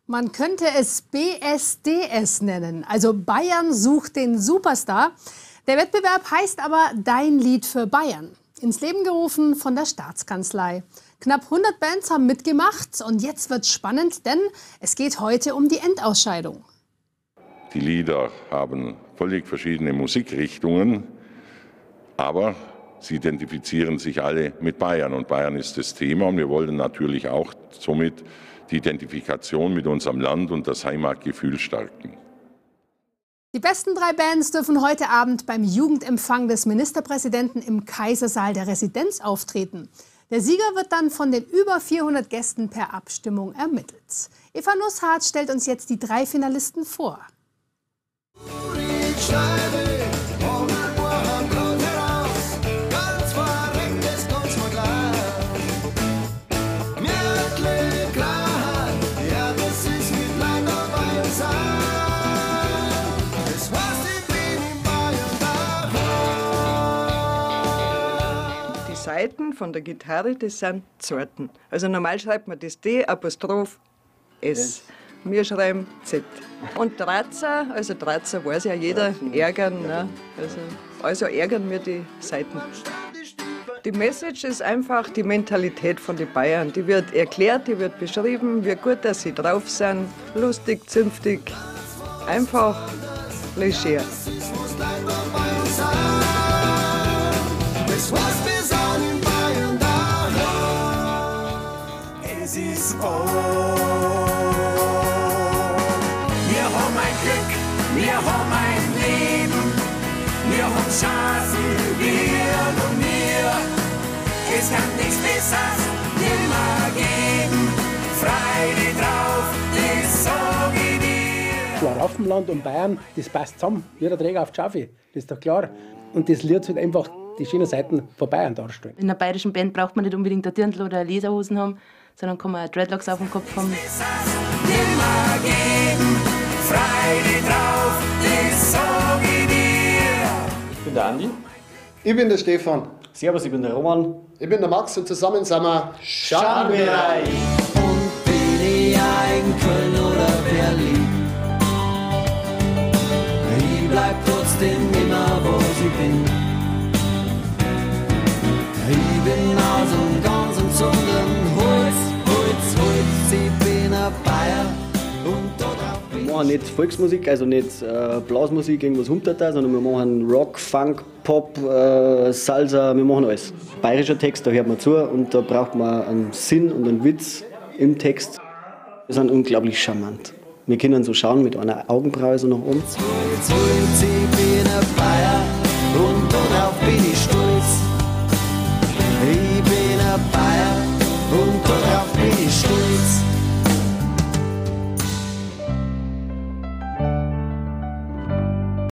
Man könnte es BSDS nennen, also Bayern sucht den Superstar. Der Wettbewerb heißt aber Dein Lied für Bayern. Ins Leben gerufen von der Staatskanzlei. Knapp 100 Bands haben mitgemacht und jetzt wird's spannend, denn es geht heute um die Endausscheidung. Die Lieder haben völlig verschiedene Musikrichtungen, aber sie identifizieren sich alle mit Bayern und Bayern ist das Thema und wir wollen natürlich auch somit die Identifikation mit unserem Land und das Heimatgefühl stärken. Die besten 3 Bands dürfen heute Abend beim Jugendempfang des Ministerpräsidenten im Kaisersaal der Residenz auftreten. Der Sieger wird dann von den über 400 Gästen per Abstimmung ermittelt. Eva Nusshardt stellt uns jetzt die 3 Finalisten vor. Die Saiten von der Gitarre, das sind Zeiten. Also normal schreibt man das D, Apostroph S. Wir schreiben Z. Und Dratzer, also Dratzer weiß ja jeder, ärgern. Ne? Also ärgern wir die Saiten. Die Message ist einfach die Mentalität von den Bayern. Die wird erklärt, die wird beschrieben, wie gut dass sie drauf sind. Lustig, zünftig, einfach leger. Es ist wahr. Wir haben ein Glück, wir haben ein Leben, wir haben Chancen, wir und wir. Es kann nichts Besseres nimmer geben. Freude drauf, das sag ich dir. Schlaraffenland und Bayern, das passt zusammen. Wie der Träger auf die Schafe, das ist doch klar. Und das Lied halt einfach die schönen Seiten von Bayern darstellen. In einer bayerischen Band braucht man nicht unbedingt ein Dirndl oder Lederhosen haben, sondern kann man auch Dreadlocks auf dem Kopf haben. Nimmer geben, Freude drauf, das sag ich dir. Ich bin der Andi. Ich bin der Stefan. Servus, ich bin der Roman. Ich bin der Max und zusammen sind wir Schambereich. Und bin ich in Köln oder Berlin, ich bleib trotzdem immer, wo ich bin. Ich bin aus dem ganzen Zunden Holz, ich bin ein Bayer und dort Wir machen nicht Volksmusik, also nicht Blasmusik, irgendwas Humterter, sondern wir machen Rock, Funk, Pop, Salsa, wir machen alles. Bayerischer Text, da hört man zu und da braucht man einen Sinn und einen Witz im Text. Wir sind unglaublich charmant. Wir können so schauen mit einer Augenbraue so nach oben. ich bin ein Bayer und darauf bin ich stolz. Ich bin ein Bayer und darauf bin ich stolz.